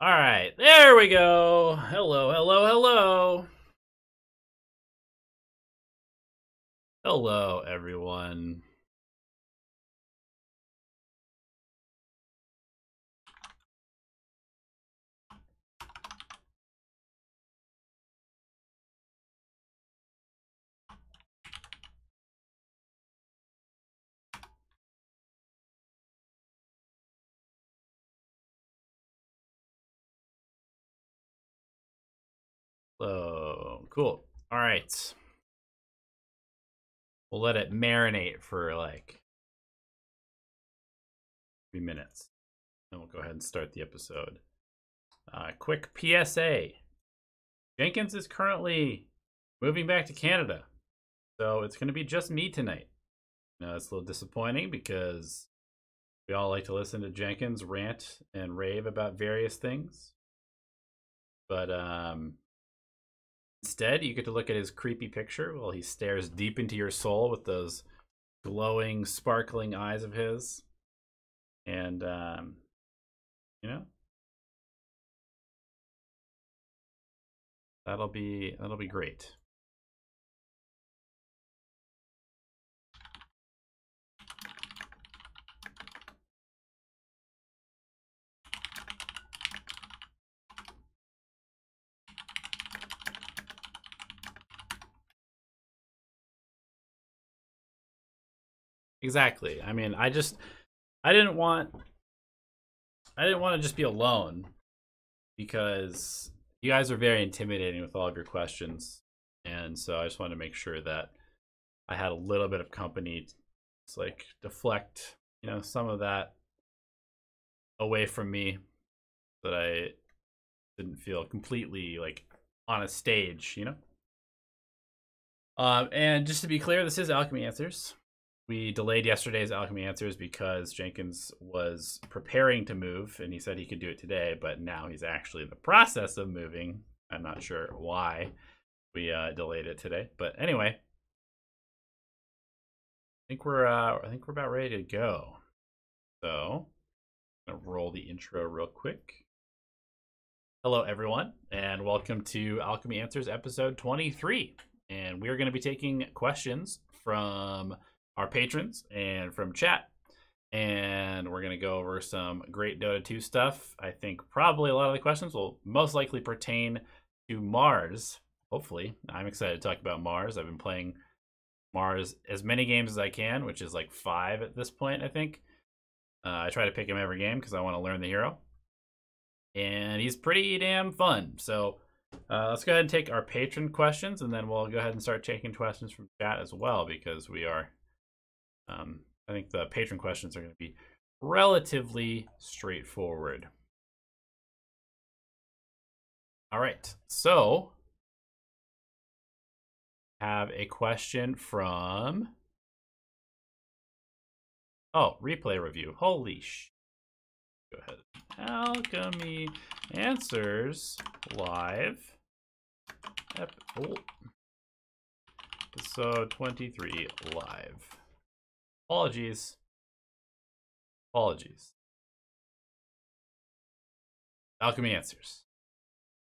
All right, there we go. Hello, hello, hello. Hello, everyone. Hello. Cool. All right. We'll let it marinate for like 3 minutes. Then we'll go ahead and start the episode. Quick PSA. Jenkins is currently moving back to Canada. So it's going to be just me tonight. Now, it's a little disappointing because we all like to listen to Jenkins rant and rave about various things. But instead, you get to look at his creepy picture while he stares deep into your soul with those glowing, sparkling eyes of his. And, you know, that'll be great. Exactly. I mean, I didn't want to just be alone because you guys are very intimidating with all of your questions. And so I just wanted to make sure that I had a little bit of company to like deflect, some of that away from me, that I didn't feel completely like on a stage, And just to be clear, this is Alchemy Answers. We delayed yesterday's Alchemy Answers because Jenkins was preparing to move and he said he could do it today, but now he's actually in the process of moving. I'm not sure why we delayed it today, but anyway, I think we're about ready to go. So I'm gonna roll the intro real quick. Hello, everyone, and welcome to Alchemy Answers episode 23. And we are going to be taking questions from our patrons and from chat. And we're going to go over some great Dota 2 stuff. I think probably a lot of the questions will most likely pertain to Mars. Hopefully. I'm excited to talk about Mars. I've been playing Mars as many games as I can, which is like 5 at this point, I think. I try to pick him every game because I want to learn the hero. And he's pretty damn fun. So let's go ahead and take our patron questions, and then we'll go ahead and start taking questions from chat as well, because we are, I think the patron questions are going to be relatively straightforward. All right, so have a question from, replay review. Holy sh! Go ahead. Alchemy Answers live. Episode 23 live. Apologies. Alchemy Answers.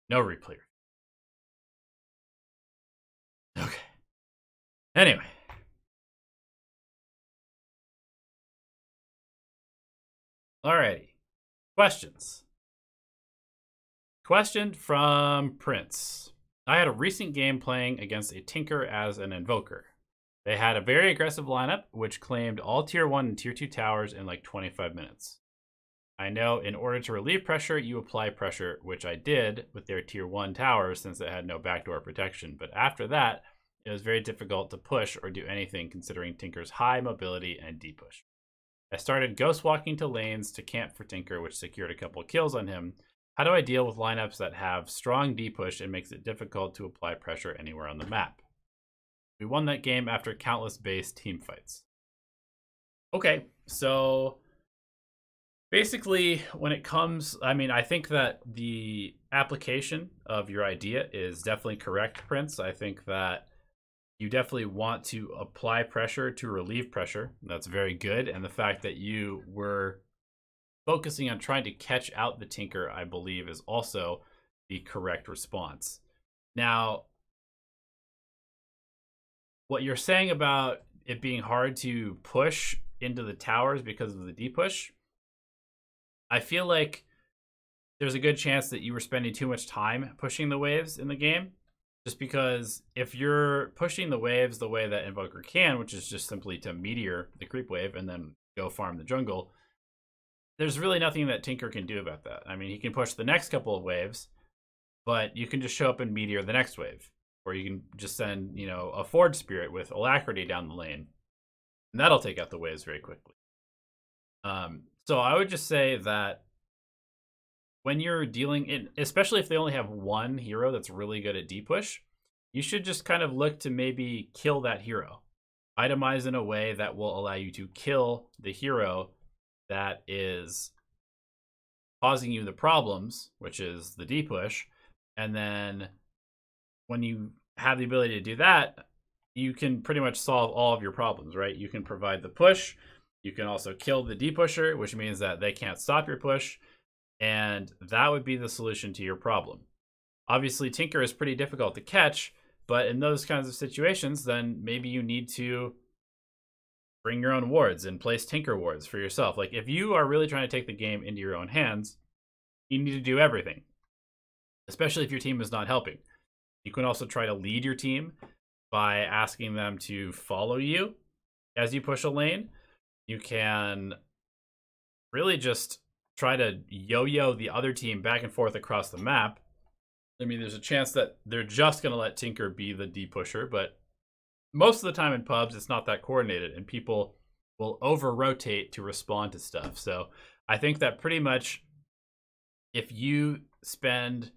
No replay. Okay. Anyway. Alrighty. Questions. Question from Prince. I had a recent game playing against a Tinker as an Invoker. They had a very aggressive lineup, which claimed all Tier 1 and Tier 2 towers in like 25 minutes. I know in order to relieve pressure, you apply pressure, which I did with their Tier 1 towers since it had no backdoor protection. But after that, it was very difficult to push or do anything considering Tinker's high mobility and D-push. I started ghost walking to lanes to camp for Tinker, which secured a couple kills on him. How do I deal with lineups that have strong D-push and makes it difficult to apply pressure anywhere on the map? We won that game after countless base team fights. Okay, so basically when it comes, I think that the application of your idea is definitely correct, Prince. I think that you definitely want to apply pressure to relieve pressure. That's very good. And the fact that you were focusing on trying to catch out the Tinker, I believe, is also the correct response. Now, what you're saying about it being hard to push into the towers because of the D-push, I feel like there's a good chance that you were spending too much time pushing the waves in the game. Just because if you're pushing the waves the way that Invoker can, which is just simply to meteor the creep wave and then go farm the jungle, there's really nothing that Tinker can do about that. I mean, he can push the next couple of waves, but you can just show up and meteor the next wave. Or you can just send, you know, a Forge Spirit with Alacrity down the lane. And that'll take out the waves very quickly. So I would just say that when you're dealing in, especially if they only have one hero that's really good at D-push, you should just kind of look to maybe kill that hero. Itemize in a way that will allow you to kill the hero that is causing you the problems, which is the D-push. And then when you have the ability to do that, you can pretty much solve all of your problems, right? You can provide the push. You can also kill the D-pusher, which means that they can't stop your push. And that would be the solution to your problem. Obviously, Tinker is pretty difficult to catch, but in those kinds of situations, then maybe you need to bring your own wards and place Tinker wards for yourself. Like, if you are really trying to take the game into your own hands, you need to do everything, especially if your team is not helping. You can also try to lead your team by asking them to follow you as you push a lane. You can really just try to yo-yo the other team back and forth across the map. I mean, there's a chance that they're just going to let Tinker be the D-pusher, but most of the time in pubs, it's not that coordinated, and people will over-rotate to respond to stuff. So I think that pretty much if you spend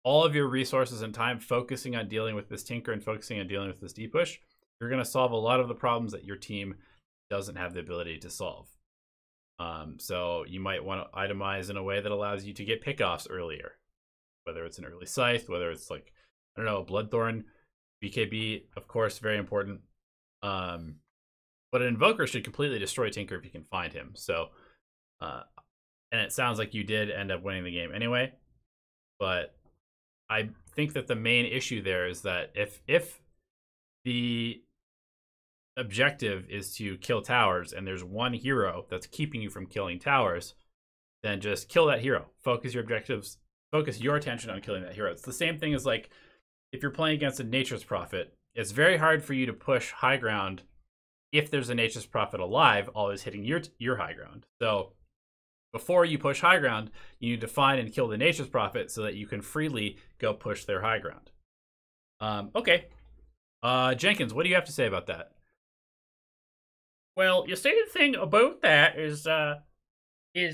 all of your resources and time focusing on dealing with this Tinker and focusing on dealing with this D-push, you're going to solve a lot of the problems that your team doesn't have the ability to solve. So you might want to itemize in a way that allows you to get pickoffs earlier, whether it's an early Scythe, whether it's like, I don't know, a Bloodthorn, BKB, of course, very important. But an Invoker should completely destroy Tinker if you can find him. So, and it sounds like you did end up winning the game anyway. But I think that the main issue there is that if the objective is to kill towers and there's one hero that's keeping you from killing towers, then just kill that hero. Focus your objectives, focus your attention on killing that hero. It's the same thing as like if you're playing against a Nature's Prophet, it's very hard for you to push high ground if there's a Nature's Prophet alive always hitting your high ground. So before you push high ground, you need to find and kill the Nature's Prophet so that you can freely go push their high ground. Okay. Jenkins, what do you have to say about that? Well, you see, the thing about that is you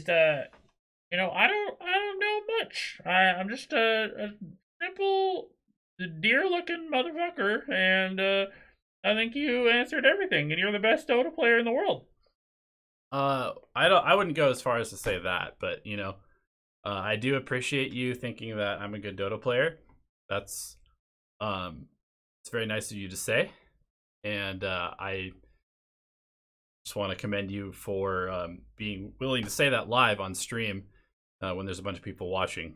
know, I don't know much. I'm just a simple deer-looking motherfucker, and I think you answered everything, and you're the best Dota player in the world. I wouldn't go as far as to say that, but you know, I do appreciate you thinking that I'm a good Dota player. That's it's very nice of you to say, and I just want to commend you for being willing to say that live on stream when there's a bunch of people watching,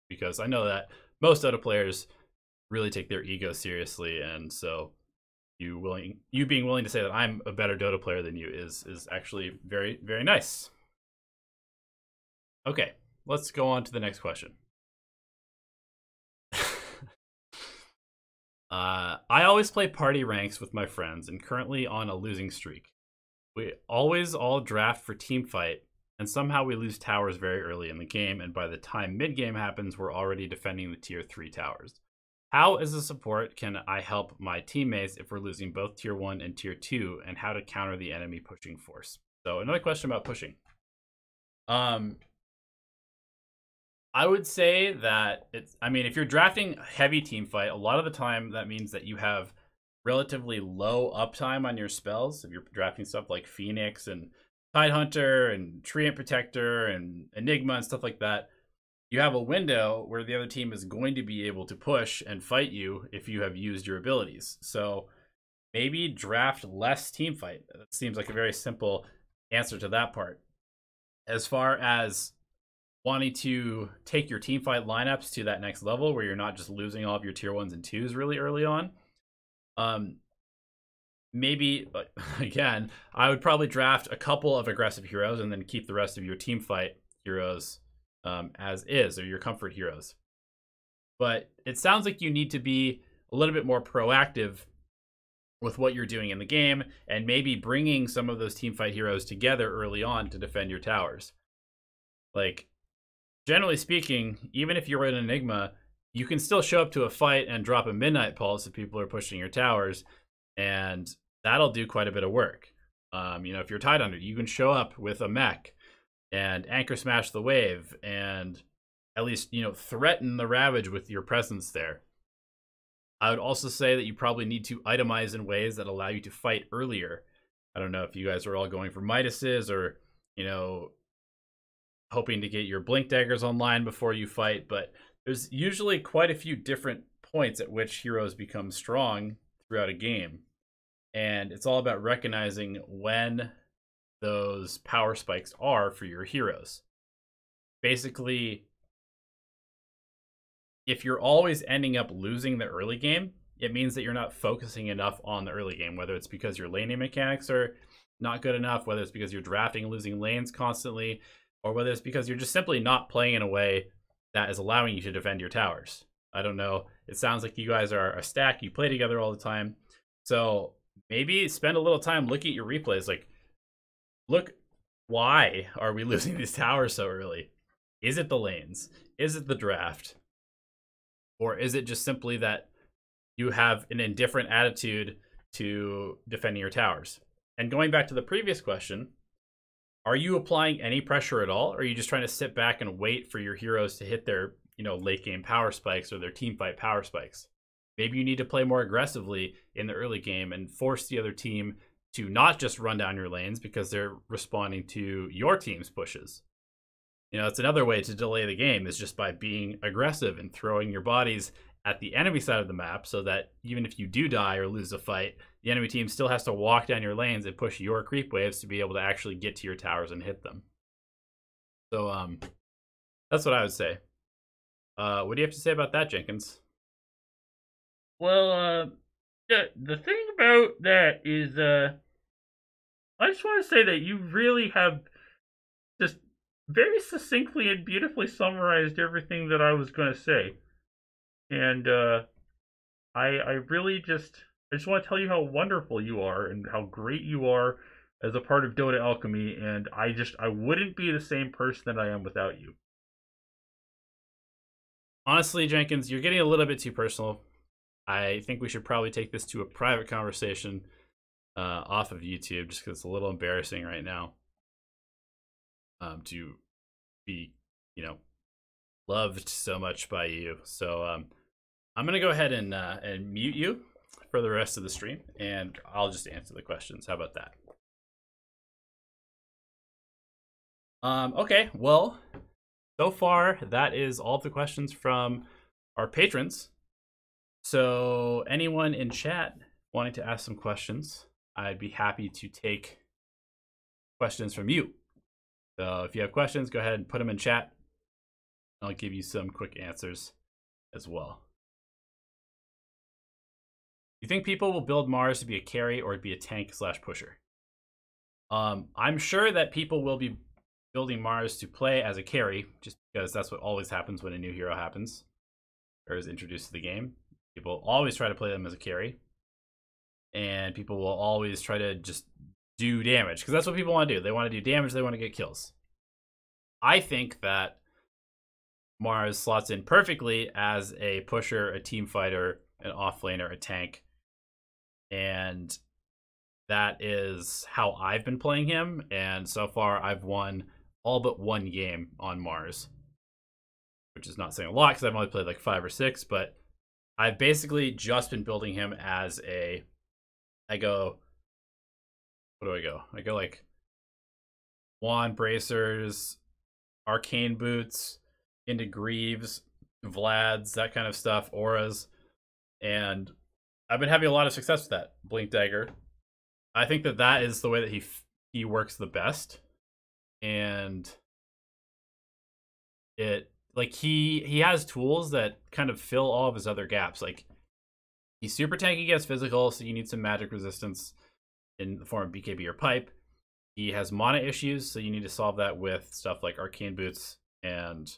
because I know that most Dota players really take their ego seriously, and so you being willing to say that I'm a better Dota player than you is actually very, very nice. Okay, let's go on to the next question. I always play party ranks with my friends and currently on a losing streak. We always all draft for team fight, and somehow we lose towers very early in the game, and by the time mid-game happens, we're already defending the tier 3 towers. How, as a support, can I help my teammates if we're losing both tier 1 and tier 2, and how to counter the enemy pushing force? So another question about pushing. I would say that if you're drafting heavy team fight, a lot of the time that means that you have relatively low uptime on your spells. If you're drafting stuff like Phoenix and Tidehunter and Treant Protector and Enigma and stuff like that, you have a window where the other team is going to be able to push and fight you if you have used your abilities. So maybe draft less team fight. That seems like a very simple answer to that part. as far as wanting to take your team fight lineups to that next level where you're not just losing all of your tier 1s and 2s really early on, maybe, again, I would probably draft a couple of aggressive heroes and then keep the rest of your team fight heroes as is, or your comfort heroes. But it sounds like you need to be a little bit more proactive with what you're doing in the game, and maybe bringing some of those team fight heroes together early on to defend your towers. Like, generally speaking, even if you're an Enigma, you can still show up to a fight and drop a Midnight Pulse if people are pushing your towers, and that'll do quite a bit of work. If you're tied under, you can show up with a mech and anchor smash the wave and at least, threaten the Ravage with your presence there. I would also say that you probably need to itemize in ways that allow you to fight earlier. I don't know if you guys are all going for Midases or, hoping to get your Blink Daggers online before you fight, but there's usually quite a few different points at which heroes become strong throughout a game. And it's all about recognizing when those power spikes are for your heroes. Basically, if you're always ending up losing the early game, it means that you're not focusing enough on the early game, whether it's because your laning mechanics are not good enough, whether it's because you're drafting and losing lanes constantly, or whether it's because you're just simply not playing in a way that is allowing you to defend your towers. I don't know. It sounds like you guys are a stack. You play together all the time. So maybe spend a little time looking at your replays. Like, look, why are we losing these towers so early? Is it the lanes? Is it the draft? Or is it just simply that you have an indifferent attitude to defending your towers? And going back to the previous question, are you applying any pressure at all? Or are you just trying to sit back and wait for your heroes to hit their, late game power spikes or their team fight power spikes? Maybe you need to play more aggressively in the early game and force the other team to not just run down your lanes because they're responding to your team's pushes. It's another way to delay the game is just by being aggressive and throwing your bodies at the enemy side of the map so that even if you do die or lose a fight, the enemy team still has to walk down your lanes and push your creep waves to be able to actually get to your towers and hit them. So that's what I would say. What do you have to say about that, Jenkins? Well, the thing about that is, I just want to say that you really have just very succinctly and beautifully summarized everything that I was going to say. And I really just want to tell you how wonderful you are and how great you are as a part of Dota Alchemy, and I wouldn't be the same person that I am without you. Honestly, Jenkins, you're getting a little bit too personal. I think we should probably take this to a private conversation off of YouTube, just because it's a little embarrassing right now to be, loved so much by you. So I'm going to go ahead and mute you for the rest of the stream, and I'll just answer the questions. How about that? Okay, well, so far that is all of the questions from our patrons. So anyone in chat wanting to ask some questions, I'd be happy to take questions from you. So if you have questions, go ahead and put them in chat. I'll give you some quick answers as well. Do you think people will build Mars to be a carry or be a tank / pusher? I'm sure that people will be building Mars to play as a carry, just because that's what always happens when a new hero happens or is introduced to the game. People always try to play them as a carry, and people will always try to just do damage because that's what people want to do. They want to do damage, they want to get kills. I think that Mars slots in perfectly as a pusher, a team fighter, an offlaner, a tank, and that is how I've been playing him, and so far I've won all but one game on Mars, which is not saying a lot because I've only played like 5 or 6, but I've basically just been building him as a, what do I go? I go like Wand Bracers, Arcane Boots, into Greaves, Vlads, that kind of stuff, Auras, and I've been having a lot of success with that. Blink Dagger. I think that is the way that he works the best, and it like he has tools that kind of fill all of his other gaps. Like he's super tanky against physical, so you need some magic resistance in the form of BKB or pipe. He has mana issues, so you need to solve that with stuff like arcane boots and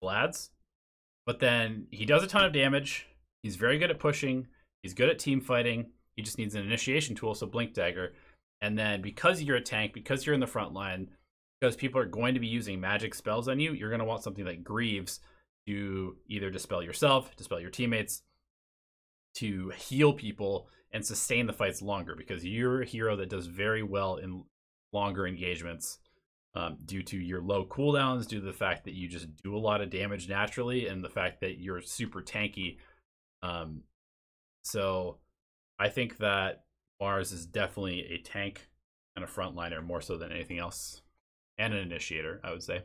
Vlads. But then he does a ton of damage. He's very good at pushing. He's good at team fighting. He just needs an initiation tool, so Blink Dagger. And then because you're a tank, because you're in the front line, because people are going to be using magic spells on you, you're going to want something like Greaves to either dispel yourself, dispel your teammates, to heal people and sustain the fights longer, because you're a hero that does very well in longer engagements due to your low cooldowns, due to the fact that you just do a lot of damage naturally, and the fact that you're super tanky. So I think that Mars is definitely a tank and a frontliner more so than anything else, and an initiator, I would say.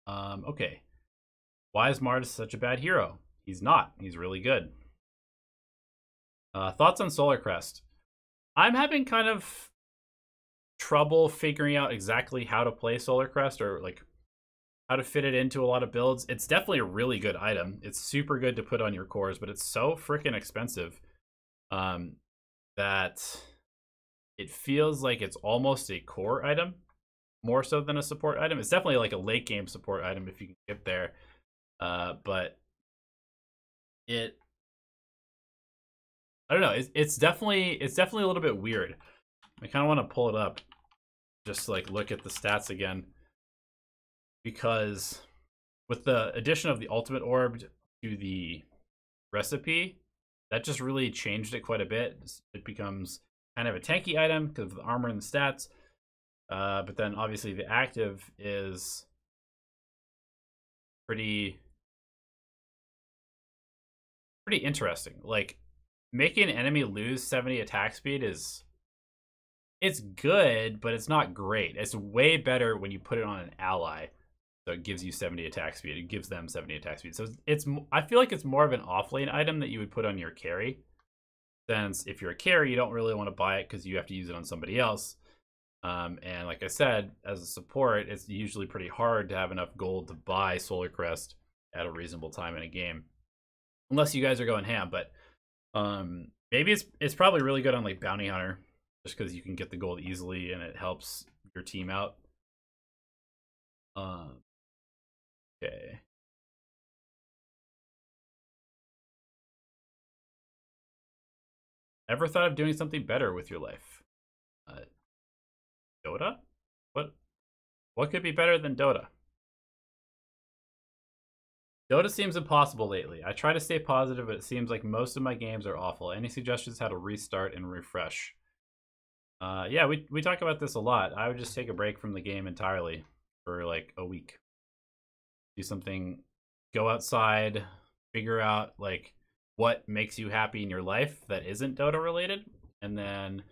Okay. Why is Mars such a bad hero? He's not. He's really good. Thoughts on Solar Crest? I'm having kind of trouble figuring out exactly how to play Solar Crest, or like how to fit it into a lot of builds. It's definitely a really good item. It's super good to put on your cores, but it's so freaking expensive that it feels like it's almost a core item more so than a support item. It's definitely like a late game support item if you can get there, but I don't know. It's definitely a little bit weird. I kind of want to pull it up, just like look at the stats again, because with the addition of the ultimate orb to the recipe, that just really changed it quite a bit. It becomes kind of a tanky item because of the armor and the stats, but then obviously the active is pretty interesting. Like, making an enemy lose 70 attack speed it's good, but it's not great. It's way better when you put it on an ally, so it gives you 70 attack speed. It gives them 70 attack speed. So I feel like it's more of an offlane item that you would put on your carry, since if you're a carry, you don't really want to buy it because you have to use it on somebody else. And like I said, as a support, it's usually pretty hard to have enough gold to buy Solar Crest at a reasonable time in a game, unless you guys are going ham. But maybe it's probably really good on like Bounty Hunter, just because you can get the gold easily and it helps your team out. Okay. Ever thought of doing something better with your life? Dota? What could be better than Dota? Dota seems impossible lately. I try to stay positive, but it seems like most of my games are awful. Any suggestions how to restart and refresh? Yeah, we talk about this a lot. I would just take a break from the game entirely for like a week. Do something, go outside, figure out like what makes you happy in your life that isn't Dota related. And then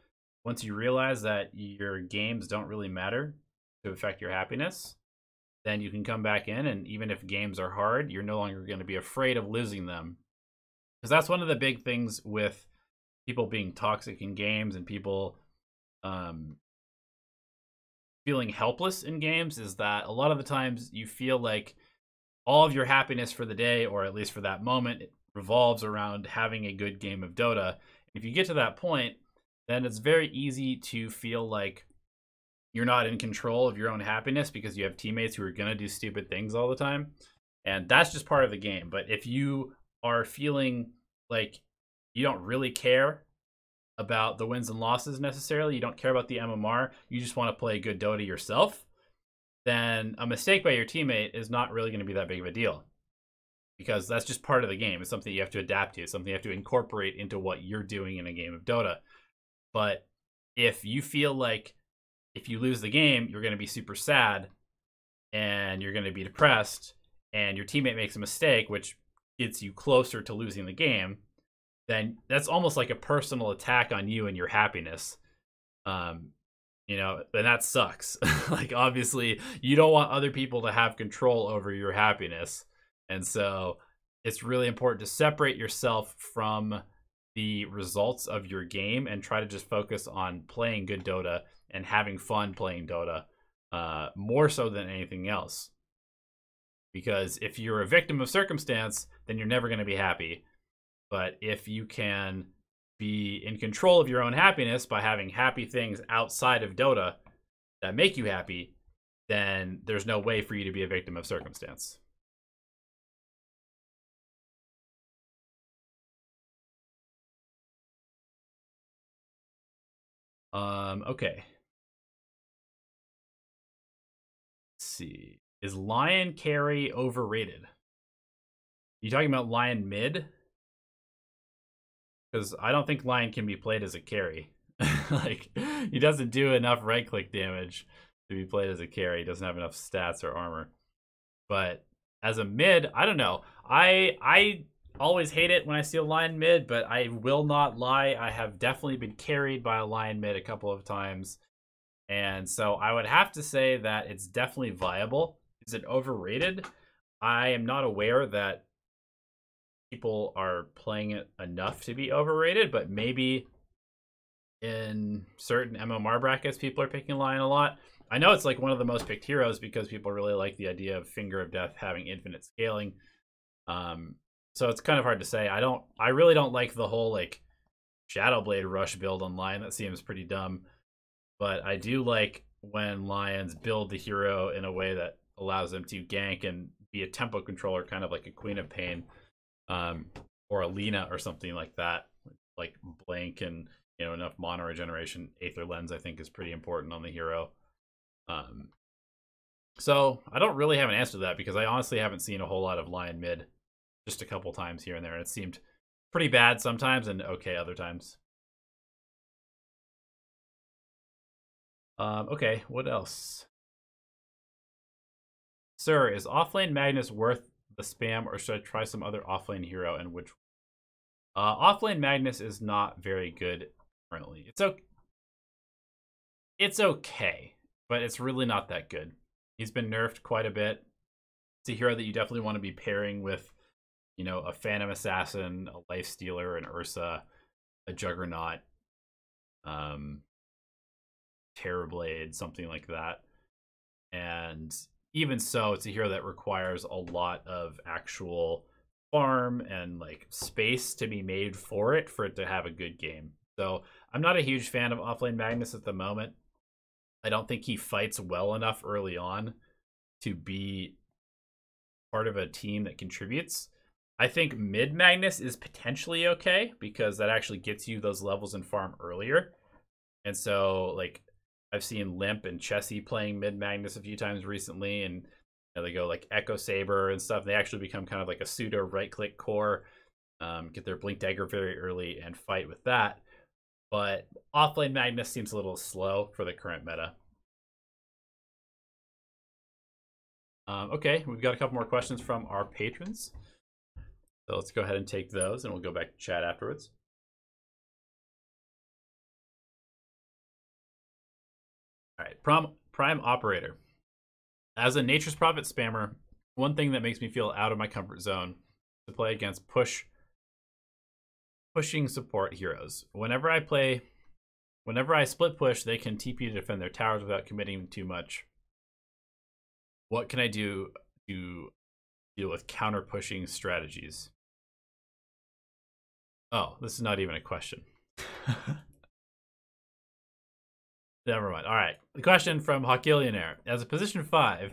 once you realize that your games don't really matter to affect your happiness, then you can come back in, and even if games are hard, you're no longer going to be afraid of losing them. Because that's one of the big things with people being toxic in games and people feeling helpless in games, is that a lot of the times you feel like all of your happiness for the day, or at least for that moment, it revolves around having a good game of Dota. If you get to that point, then it's very easy to feel like you're not in control of your own happiness because you have teammates who are going to do stupid things all the time. And that's just part of the game. But if you are feeling like you don't really care about the wins and losses necessarily, you don't care about the MMR, you just want to play good Dota yourself, then a mistake by your teammate is not really going to be that big of a deal, because that's just part of the game. It's something you have to adapt to. It's something you have to incorporate into what you're doing in a game of Dota. But if you feel like if you lose the game, you're going to be super sad and you're going to be depressed, and your teammate makes a mistake, which gets you closer to losing the game, then that's almost like a personal attack on you and your happiness. You know, and that sucks. Like, obviously, you don't want other people to have control over your happiness. And so it's really important to separate yourself from the results of your game and try to just focus on playing good Dota and having fun playing Dota, more so than anything else. Because if you're a victim of circumstance, then you're never going to be happy. But if you can be in control of your own happiness by having happy things outside of Dota that make you happy, then there's no way for you to be a victim of circumstance. Okay. Let's see. Is Lion carry overrated? You talking about Lion mid? Because I don't think Lion can be played as a carry. Like, he doesn't do enough right-click damage to be played as a carry. He doesn't have enough stats or armor. But as a mid, I don't know. I always hate it when I see a Lion mid, but I will not lie. I have definitely been carried by a Lion mid a couple of times. And so I would have to say that it's definitely viable. Is it overrated? I am not aware that people are playing it enough to be overrated, but maybe in certain MMR brackets, people are picking Lion a lot. I know it's like one of the most picked heroes because people really like the idea of Finger of Death having infinite scaling. So it's kind of hard to say. I really don't like the whole like Shadowblade rush build on Lion. That seems pretty dumb. But I do like when Lions build the hero in a way that allows them to gank and be a tempo controller, kind of like a Queen of Pain, or a Lina or something like that. Like Blank and enough mana regeneration. Aether Lens I think is pretty important on the hero. So I don't really have an answer to that because I honestly haven't seen a whole lot of Lion mid, just a couple times here and there, and it seemed pretty bad sometimes and okay other times. Okay, what else? Sir, is offlane Magnus worth the spam, or should I try some other offlane hero? And which? Offlane Magnus is not very good currently. It's okay, but it's really not that good. He's been nerfed quite a bit. It's a hero that you definitely want to be pairing with, a Phantom Assassin, a Lifestealer, an Ursa, a Juggernaut, Terrorblade, something like that. And even so, it's a hero that requires a lot of actual farm and like space to be made for it to have a good game. So I'm not a huge fan of offlane Magnus at the moment. I don't think he fights well enough early on to be part of a team that contributes. I think mid Magnus is potentially okay because that actually gets you those levels in farm earlier. And so like I've seen Limp and Chessie playing mid Magnus a few times recently, and they go like Echo Saber and stuff. They actually become kind of like a pseudo right-click core, get their Blink Dagger very early and fight with that. But offlane Magnus seems a little slow for the current meta. Okay, we've got a couple more questions from our patrons. So let's go ahead and take those, and we'll go back to chat afterwards. All right, Prime Operator. As a Nature's Prophet spammer, one thing that makes me feel out of my comfort zone is to play against pushing support heroes. Whenever I split push, they can TP to defend their towers without committing too much. What can I do to deal with counter pushing strategies? Oh, this is not even a question. Never mind. All right. The question from Hawkillionaire. As a position 5,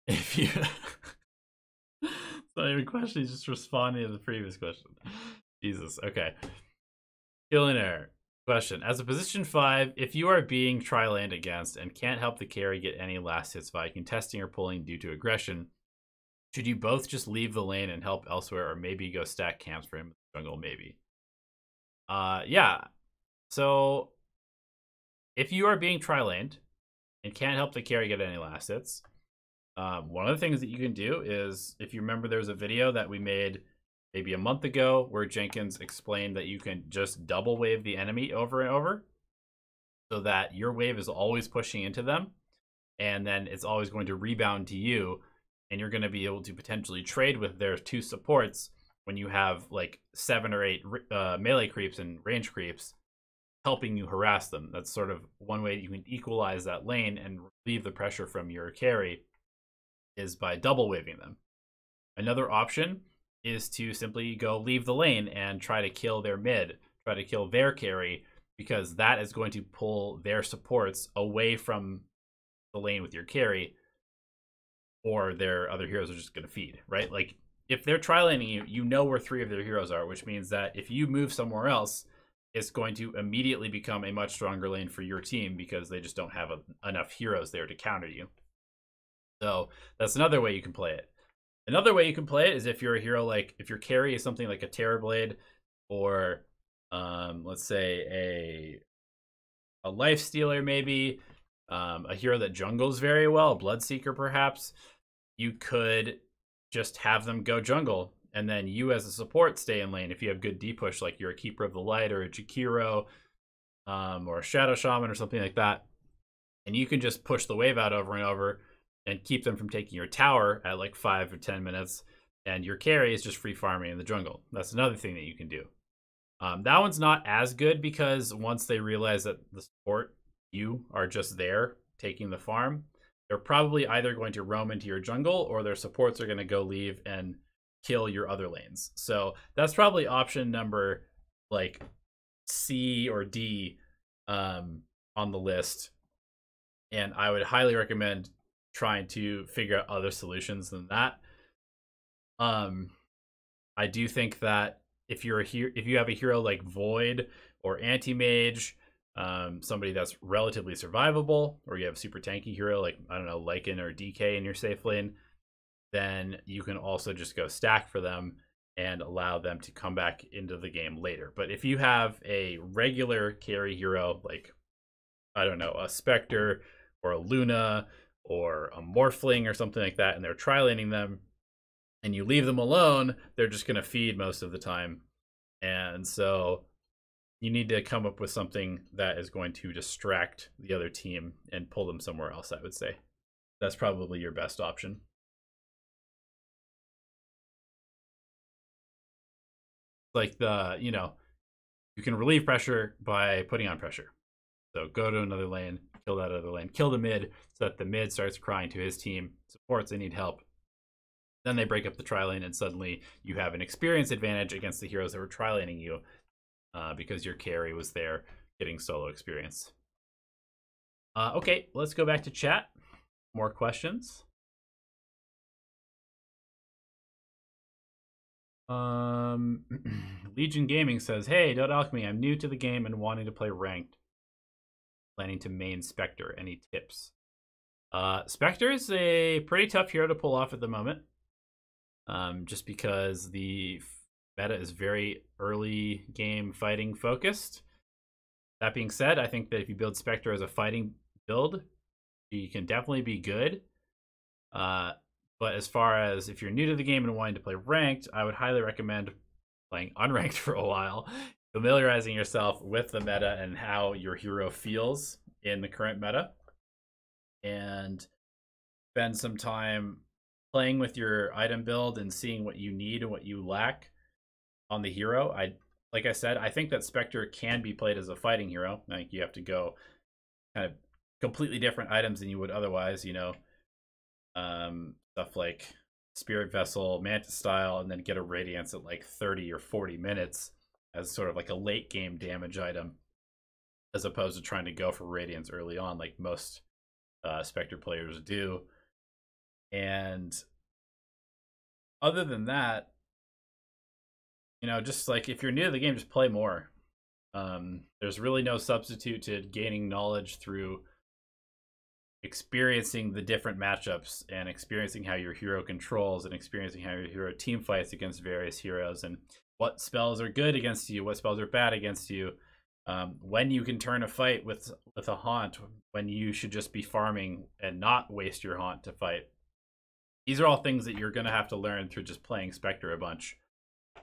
if you... It's not even a question, he's just responding to the previous question. Jesus. Okay. Hawkillionaire. Question. As a position 5, if you are being tri-land against and can't help the carry get any last hits by contesting or pulling due to aggression, should you both just leave the lane and help elsewhere, or maybe go stack camps for him in the jungle? Maybe. Yeah. So if you are being tri-laned and can't help the carry get any last hits, one of the things that you can do is, if you remember, there's a video that we made maybe a month ago where Jenkins explained that you can just double wave the enemy over and over so that your wave is always pushing into them, and then it's always going to rebound to you, and you're going to be able to potentially trade with their 2 supports when you have like 7 or 8 melee creeps and range creeps helping you harass them. That's sort of one way you can equalize that lane and relieve the pressure from your carry, is by double waving them. Another option is to simply go leave the lane and try to kill their mid, try to kill their carry, because that is going to pull their supports away from the lane with your carry, or their other heroes are just going to feed, right? Like, if they're tri-laning you, you know where 3 of their heroes are, which means that if you move somewhere else, it's going to immediately become a much stronger lane for your team because they just don't have enough heroes there to counter you. So that's another way you can play it. Another way you can play it is if you're a hero, like if your carry is something like a Terrorblade, or let's say a Life Stealer, maybe a hero that jungles very well, a Bloodseeker perhaps. You could just have them go jungle, and then you as a support stay in lane if you have good D-push, like you're a Keeper of the Light or a Jakiro or a Shadow Shaman or something like that. And you can just push the wave out over and over and keep them from taking your tower at like 5 or 10 minutes, and your carry is just free farming in the jungle. That's another thing that you can do. That one's not as good because once they realize that the support, you are just there taking the farm, they're probably either going to roam into your jungle or their supports are going to go leave and kill your other lanes. So that's probably option number like C or D on the list. And I would highly recommend trying to figure out other solutions than that. I do think that if you have a hero like Void or Anti-Mage, somebody that's relatively survivable, or you have a super tanky hero like, I don't know, Lycan or DK in your safe lane, then you can also just go stack for them and allow them to come back into the game later. But if you have a regular carry hero, like, I don't know, a Spectre or a Luna or a Morphling or something like that, and they're tri-laning them, and you leave them alone, they're just going to feed most of the time. And so you need to come up with something that is going to distract the other team and pull them somewhere else, I would say. That's probably your best option. Like you can relieve pressure by putting on pressure. So go to another lane, kill that other lane, kill the mid so that the mid starts crying to his team, supports, they need help. Then they break up the tri-lane, and suddenly you have an experience advantage against the heroes that were tri-laning you because your carry was there getting solo experience. Okay, let's go back to chat. More questions. Legion Gaming says, hey, Dota Alchemy, I'm new to the game and wanting to play ranked. Planning to main Spectre. Any tips? Spectre is a pretty tough hero to pull off at the moment. Just because the meta is very early game fighting focused. That being said, I think that if you build Spectre as a fighting build, you can definitely be good. But as far as if you're new to the game and wanting to play ranked, I would highly recommend playing unranked for a while, familiarizing yourself with the meta and how your hero feels in the current meta, and spend some time playing with your item build and seeing what you need and what you lack on the hero. Like I said, I think that Spectre can be played as a fighting hero. I think you have to go kind of completely different items than you would otherwise, stuff like Spirit Vessel, Mantis Style, and then get a Radiance at like 30 or 40 minutes as sort of like a late game damage item, as opposed to trying to go for Radiance early on like most Spectre players do. And other than that, just like if you're new to the game, just play more. There's really no substitute to gaining knowledge through experiencing the different matchups and experiencing how your hero controls and experiencing how your hero team fights against various heroes and what spells are good against you, what spells are bad against you, when you can turn a fight with a haunt, when you should just be farming and not waste your haunt to fight. These are all things that you're going to have to learn through just playing Spectre a bunch.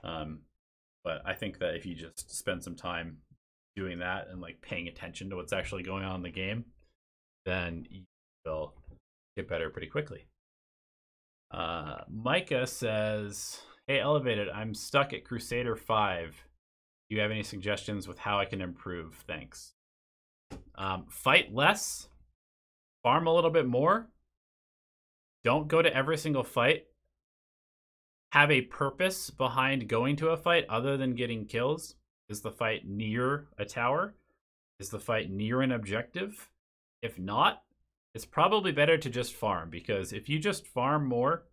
But I think that if you just spend some time doing that and like paying attention to what's actually going on in the game, then you will get better pretty quickly. Micah says Hey, Elevated, I'm stuck at Crusader 5. Do you have any suggestions with how I can improve? Thanks. Fight less. Farm a little bit more. Don't go to every single fight. Have a purpose behind going to a fight other than getting kills. Is the fight near a tower? Is the fight near an objective? If not, it's probably better to just farm, because if you just farm more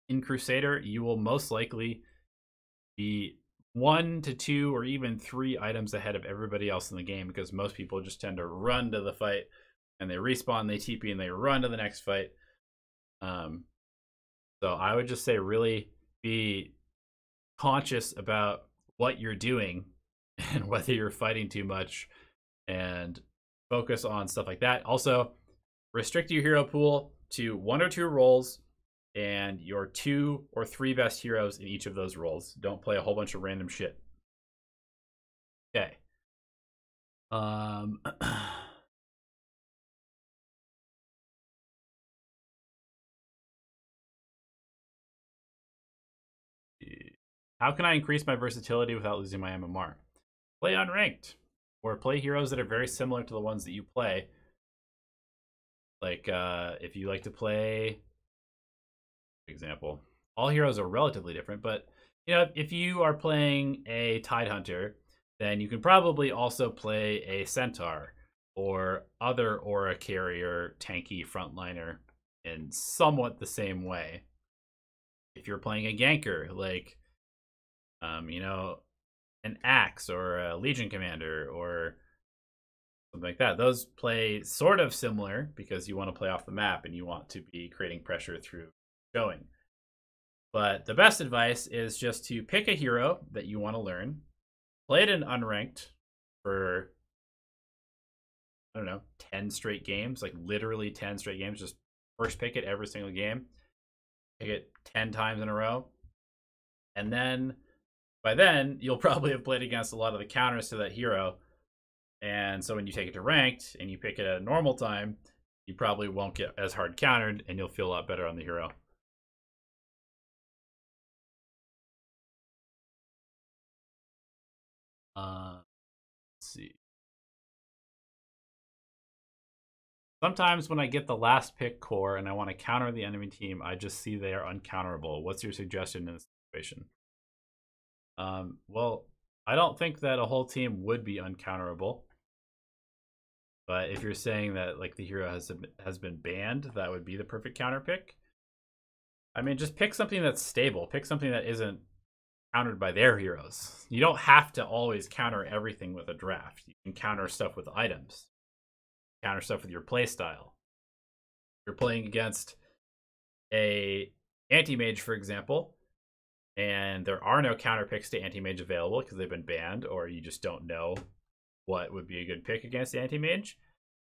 in Crusader, you will most likely be 1 to 2 or even 3 items ahead of everybody else in the game, because most people just tend to run to the fight and they respawn, they TP, and they run to the next fight. So I would just say really be conscious about what you're doing and whether you're fighting too much, and focus on stuff like that. Also, restrict your hero pool to 1 or 2 roles and your 2 or 3 best heroes in each of those roles. Don't play a whole bunch of random shit. Okay. How can I increase my versatility without losing my MMR? Play unranked, or play heroes that are very similar to the ones that you play. Like, if you like to play, for example, all heroes are relatively different, but you know, if you are playing a Tidehunter, then you can probably also play a Centaur or other Aura Carrier tanky frontliner in somewhat the same way. If you're playing a ganker, like, you know, an Axe or a Legion Commander or something like that, those play sort of similar because you want to play off the map and you want to be creating pressure through showing. But the best advice is just to pick a hero that you want to learn, play it in unranked for, I don't know, 10 straight games, like literally 10 straight games. Just first pick it every single game, pick it 10 times in a row, and then by then you'll probably have played against a lot of the counters to that hero. And so when you take it to ranked and you pick it at a normal time, you probably won't get as hard countered and you'll feel a lot better on the hero. Let's see. Sometimes when I get the last pick core and I want to counter the enemy team, I just see they are uncounterable. What's your suggestion in this situation? Well, I don't think that a whole team would be uncounterable. But if you're saying that like the hero has been banned, that would be the perfect counter pick. I mean, just pick something that's stable. Pick something that isn't countered by their heroes. You don't have to always counter everything with a draft. You can counter stuff with items. Counter stuff with your playstyle. You're playing against a anti-mage, for example, and there are no counter picks to anti-mage available because they've been banned, or you just don't know what would be a good pick against anti-mage,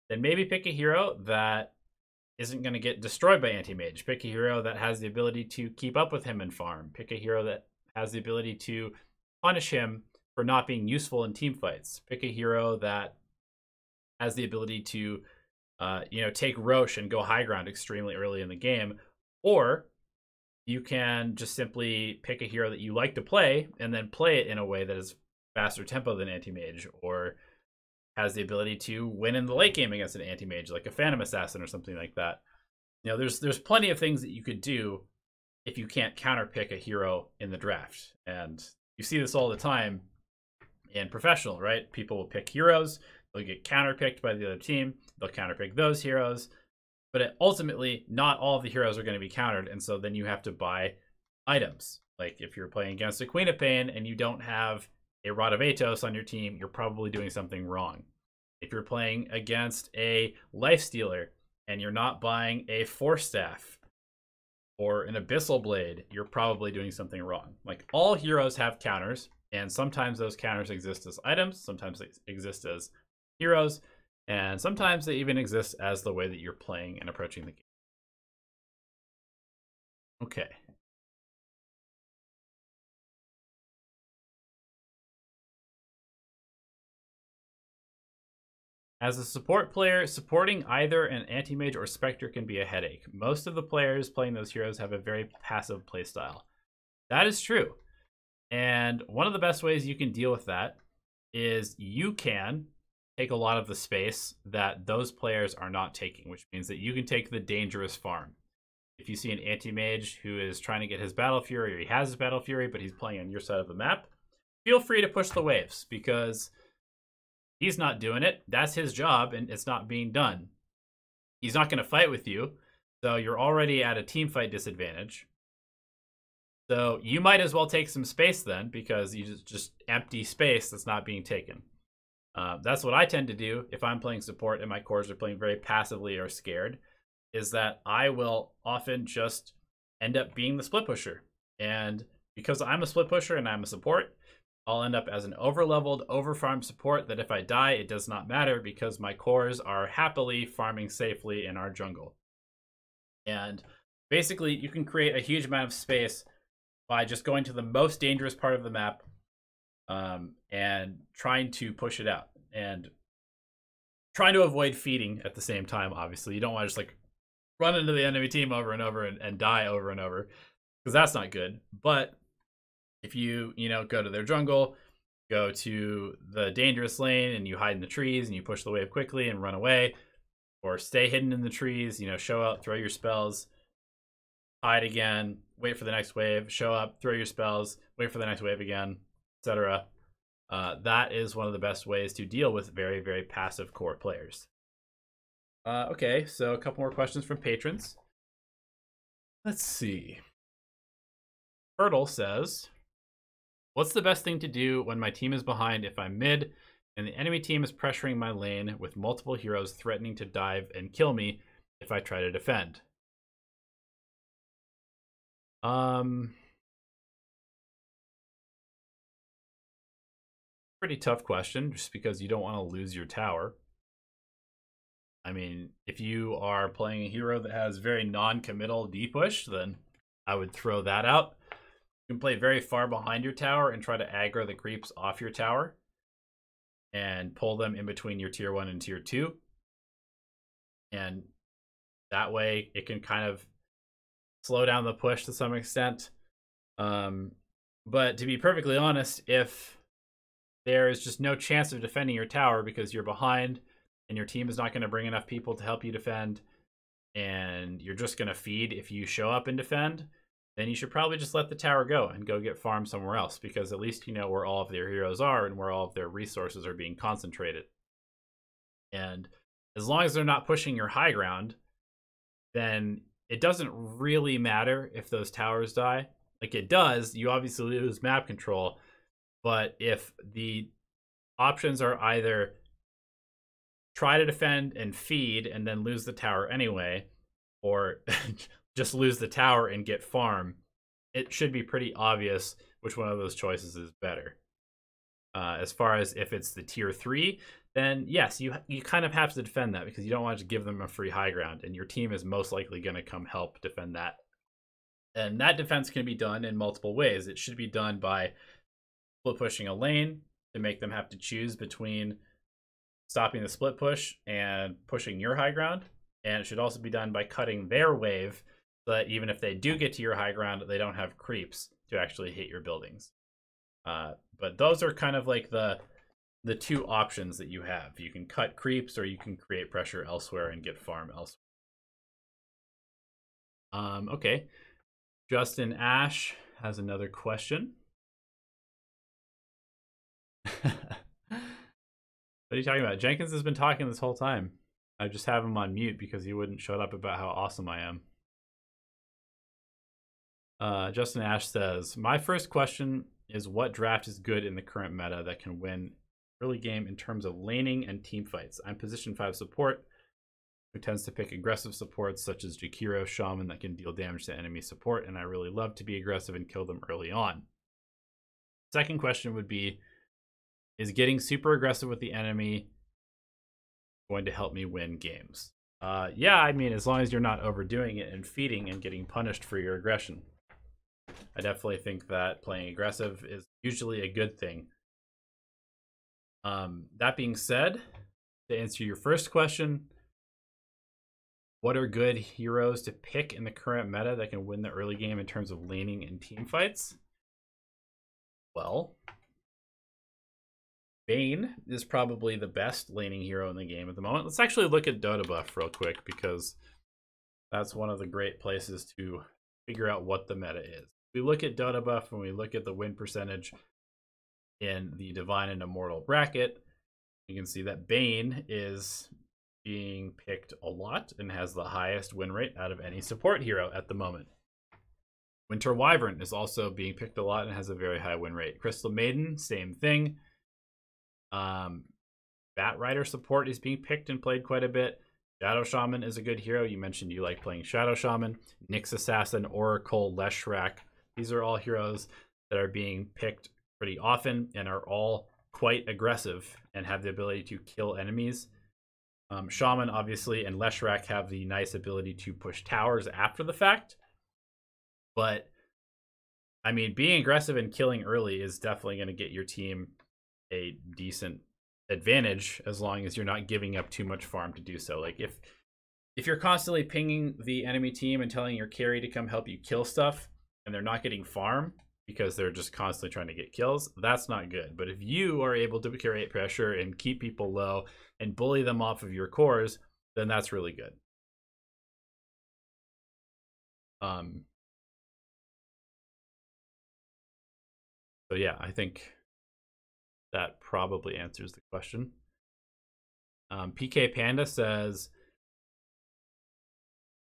then maybe pick a hero that isn't going to get destroyed by anti-mage. Pick a hero that has the ability to keep up with him and farm. Pick a hero that has the ability to punish him for not being useful in team fights. Pick a hero that has the ability to, you know, take Roche and go high ground extremely early in the game. Or you can just simply pick a hero that you like to play and then play it in a way that is faster tempo than anti-mage, or has the ability to win in the late game against an anti-mage, like a Phantom Assassin or something like that. You know, there's plenty of things that you could do if you can't counter pick a hero in the draft. And you see this all the time in professional, right? People will pick heroes, they'll get counter picked by the other team, they'll counter pick those heroes, but ultimately not all of the heroes are going to be countered, and so then you have to buy items. Like if you're playing against a Queen of Pain and you don't have a Rod of Atos on your team, you're probably doing something wrong. If you're playing against a Lifestealer and you're not buying a Force Staff or an Abyssal Blade, you're probably doing something wrong. Like, all heroes have counters, and sometimes those counters exist as items, sometimes they exist as heroes, and sometimes they even exist as the way that you're playing and approaching the game. Okay. As a support player, supporting either an anti-mage or specter can be a headache. Most of the players playing those heroes have a very passive playstyle. That is true. And one of the best ways you can deal with that is you can take a lot of the space that those players are not taking, which means that you can take the dangerous farm. If you see an anti-mage who is trying to get his Battle Fury, or he has his Battle Fury, but he's playing on your side of the map, feel free to push the waves, because he's not doing it. That's his job, and it's not being done. He's not going to fight with you, so you're already at a team fight disadvantage. So you might as well take some space then, because you just empty space that's not being taken. That's what I tend to do if I'm playing support and my cores are playing very passively or scared, is that I will often just end up being the split pusher. And because I'm a split pusher and I'm a support, I'll end up as an over-leveled, over-farmed support that if I die, it does not matter because my cores are happily farming safely in our jungle. And basically, you can create a huge amount of space by just going to the most dangerous part of the map and trying to push it out. And trying to avoid feeding at the same time, obviously. You don't want to just like run into the enemy team over and over and die over and over, because that's not good. But if you go to their jungle, go to the dangerous lane, and you hide in the trees and you push the wave quickly and run away, or stay hidden in the trees, show up, throw your spells, hide again, wait for the next wave, show up, throw your spells, wait for the next wave again, etc. That is one of the best ways to deal with very, very passive core players. Okay, so a couple more questions from patrons. Let's see. Hurdle says, what's the best thing to do when my team is behind if I'm mid and the enemy team is pressuring my lane with multiple heroes threatening to dive and kill me if I try to defend? Pretty tough question, just because you don't want to lose your tower. I mean, if you are playing a hero that has very non-committal D-push, then I would throw that out. You can play very far behind your tower and try to aggro the creeps off your tower and pull them in between your tier 1 and tier 2. And that way it can kind of slow down the push to some extent. But to be perfectly honest, if there is just no chance of defending your tower because you're behind and your team is not going to bring enough people to help you defend, and you're just going to feed if you show up and defend, then you should probably just let the tower go and go get farm somewhere else, because at least you know where all of their heroes are and where all of their resources are being concentrated. And as long as they're not pushing your high ground, then it doesn't really matter if those towers die. Like, it does, you obviously lose map control, but if the options are either try to defend and feed and then lose the tower anyway, or just lose the tower and get farm, it should be pretty obvious which one of those choices is better. As far as if it's the tier 3, then yes, you kind of have to defend that, because you don't want to give them a free high ground, and your team is most likely going to come help defend that. And that defense can be done in multiple ways. It should be done by split pushing a lane to make them have to choose between stopping the split push and pushing your high ground. And it should also be done by cutting their wave, so that even if they do get to your high ground, they don't have creeps to actually hit your buildings. But those are kind of like the two options that you have. You can cut creeps, or you can create pressure elsewhere and get farm elsewhere. Okay. Justin Ash has another question. What are you talking about? Jenkins has been talking this whole time. I just have him on mute because he wouldn't shut up about how awesome I am. Justin Ash says, my first question is, what draft is good in the current meta that can win early game in terms of laning and team fights? I'm position 5 support, who tends to pick aggressive supports such as Jakiro, Shaman, that can deal damage to enemy support, and I really love to be aggressive and kill them early on. Second question would be, is getting super aggressive with the enemy going to help me win games? Yeah, I mean, as long as you're not overdoing it and feeding and getting punished for your aggression. I definitely think that playing aggressive is usually a good thing. That being said, to answer your first question, what are good heroes to pick in the current meta that can win the early game in terms of laning and team fights? Well, Bane is probably the best laning hero in the game at the moment. Let's actually look at Dota buff real quick, because that's one of the great places to figure out what the meta is. We look at Dota buff and we look at the win percentage in the Divine and Immortal bracket. You can see that Bane is being picked a lot and has the highest win rate out of any support hero at the moment. Winter Wyvern is also being picked a lot and has a very high win rate. Crystal Maiden, same thing. Bat Rider support is being picked and played quite a bit. Shadow Shaman is a good hero. You mentioned you like playing Shadow Shaman. Nyx Assassin, Oracle, Leshrac. These are all heroes that are being picked pretty often and are all quite aggressive and have the ability to kill enemies. Shaman, obviously, and Leshrac have the nice ability to push towers after the fact. But, I mean, being aggressive and killing early is definitely going to get your team a decent advantage, as long as you're not giving up too much farm to do so. Like, if you're constantly pinging the enemy team and telling your carry to come help you kill stuff, and they're not getting farm because they're just constantly trying to get kills, that's not good. But if you are able to create pressure and keep people low and bully them off of your cores, then that's really good. So yeah, I think that probably answers the question. PK Panda says,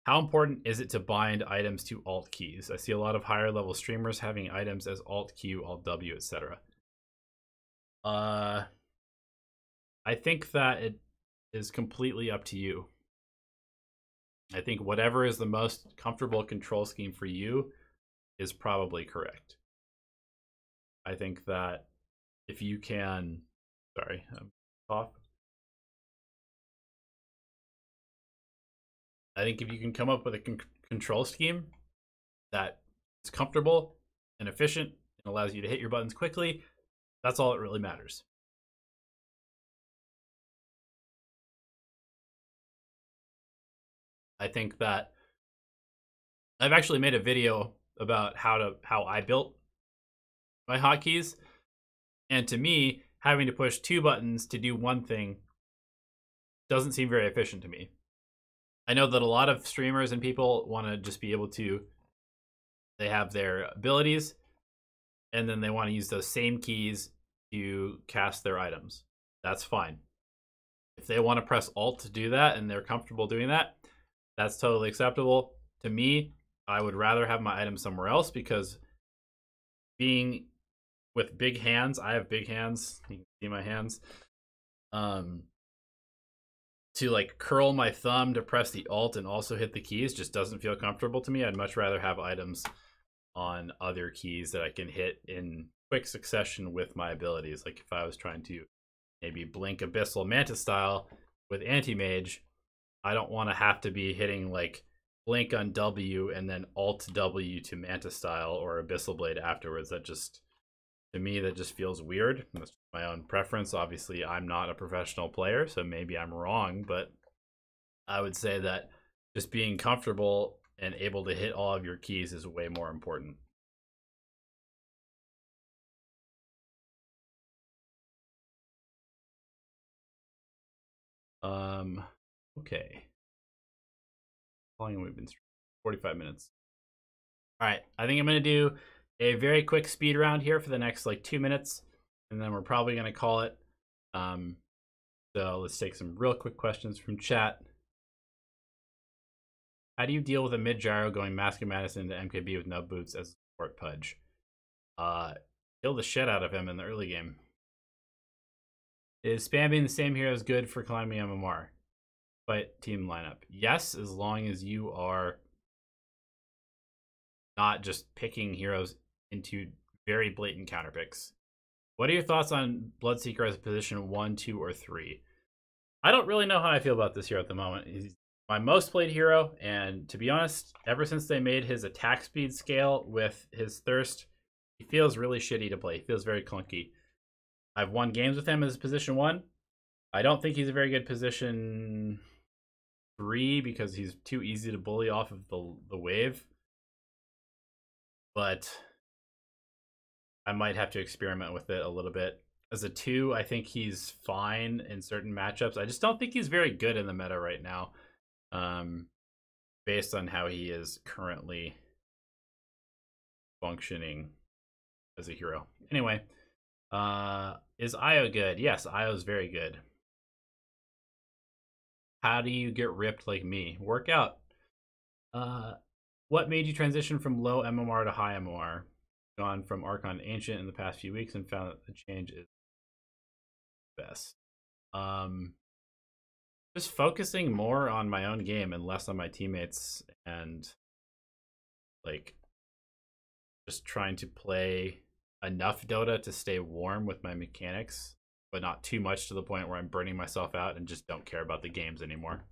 how important is it to bind items to alt keys? I see a lot of higher level streamers having items as alt Q, alt W, etc. I think that it is completely up to you. I think whatever is the most comfortable control scheme for you is probably correct. I think that if you can, sorry, I'm off. I think if you can come up with a control scheme that is comfortable and efficient and allows you to hit your buttons quickly, that's all that really matters. I think that I've actually made a video about how I built my hotkeys, and to me, having to push 2 buttons to do one thing doesn't seem very efficient to me. I know that a lot of streamers and people want to just be able to, they have their abilities, and then they want to use those same keys to cast their items. That's fine. If they want to press Alt to do that and they're comfortable doing that, that's totally acceptable. To me, I would rather have my item somewhere else, because being with big hands, I have big hands, you can see my hands, to like curl my thumb to press the Alt and also hit the keys just doesn't feel comfortable to me. I'd much rather have items on other keys that I can hit in quick succession with my abilities. Like if I was trying to maybe blink Abyssal Mantis style with Anti-Mage, I don't want to have to be hitting like blink on W and then Alt W to Mantis style or Abyssal Blade afterwards. That just, to me, that just feels weird. That's my own preference. Obviously, I'm not a professional player, so maybe I'm wrong, but I would say that just being comfortable and able to hit all of your keys is way more important. Okay. How long have we been streaming? 45 minutes. All right, I think I'm going to do a very quick speed round here for the next like 2 minutes, and then we're probably going to call it. So let's take some real quick questions from chat. How do you deal with a mid gyro going Mask of Madison to MKB with no boots as a support pudge? Kill the shit out of him in the early game. Is spamming the same heroes good for climbing MMR? Fight team lineup. Yes, as long as you are not just picking heroes into very blatant counter picks. What are your thoughts on Bloodseeker as a position 1, 2, or 3? I don't really know how I feel about this hero at the moment. He's my most played hero, and to be honest, ever since they made his attack speed scale with his thirst, he feels really shitty to play. He feels very clunky. I've won games with him as position 1. I don't think he's a very good position 3 because he's too easy to bully off of the wave. But I might have to experiment with it a little bit. As a 2, I think he's fine in certain matchups. I just don't think he's very good in the meta right now, based on how he is currently functioning as a hero. Anyway, is Io good? Yes, Io's very good. How do you get ripped like me? Work out. What made you transition from low MMR to high MMR? Gone from Archon to Ancient in the past few weeks and found that the change is best. Just focusing more on my own game and less on my teammates, and like just trying to play enough Dota to stay warm with my mechanics, but not too much to the point where I'm burning myself out and just don't care about the games anymore.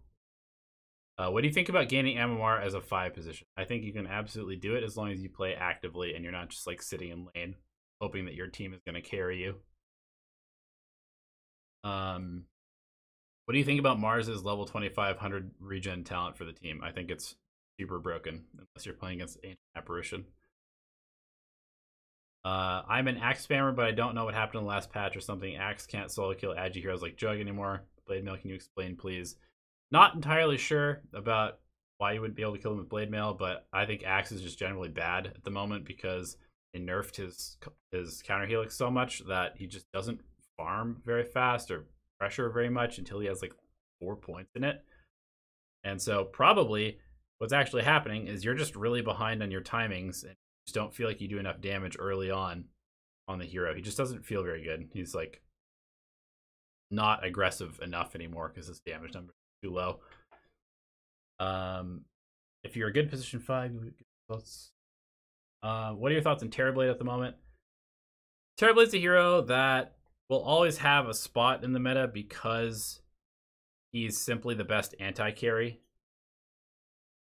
What do you think about gaining MMR as a 5 position? I think you can absolutely do it as long as you play actively and you're not just like sitting in lane hoping that your team is going to carry you. What do you think about Mars's level 2500 regen talent for the team? I think it's super broken unless you're playing against Ancient Apparition. I'm an Axe spammer, but I don't know what happened in the last patch or something. Axe can't solo kill agi heroes like Jug anymore. Blade Mail, can you explain, please? Not entirely sure about why you wouldn't be able to kill him with Blade Mail, but I think Axe is just generally bad at the moment because they nerfed his counter helix so much that he just doesn't farm very fast or pressure very much until he has like 4 points in it. And so probably what's actually happening is you're just really behind on your timings and just don't feel like you do enough damage early on the hero. He just doesn't feel very good. He's like not aggressive enough anymore because his damage number is too low. If you're a good position 5, what are your thoughts on Terrorblade at the moment? Terrorblade's a hero that will always have a spot in the meta because he's simply the best anti-carry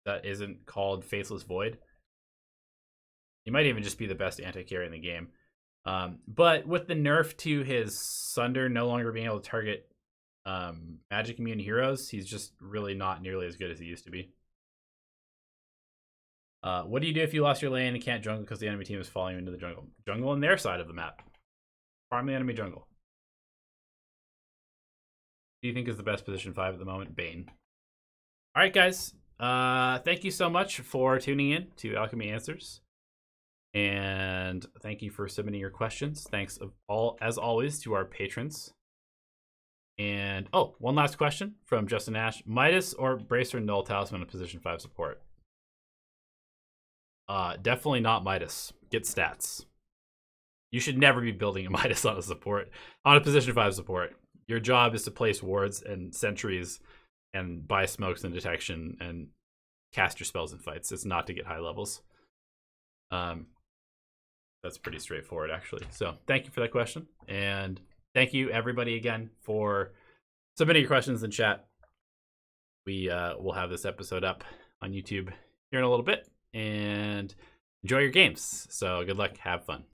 that isn't called Faithless Void. He might even just be the best anti-carry in the game. But with the nerf to his Sunder no longer being able to target magic immune heroes, he's just really not nearly as good as he used to be. What do you do if you lost your lane and can't jungle because the enemy team is following you into the jungle? Jungle on their side of the map. Farm the enemy jungle. Who do you think is the best position 5 at the moment? Bane. All right, guys. Thank you so much for tuning in to Alchemy Answers. And thank you for submitting your questions. Thanks as always to our patrons. And one last question from Justin Ash. Midas or Bracer Null Talisman in position 5 support? Definitely not Midas. Get stats. You should never be building a Midas on a position 5 support. Your job is to place wards and sentries and buy smokes and detection and cast your spells in fights. It's not to get high levels. That's pretty straightforward, actually. So thank you for that question. And thank you, everybody, again, for submitting your questions in chat. We will have this episode up on YouTube here in a little bit. And enjoy your games. So good luck. Have fun.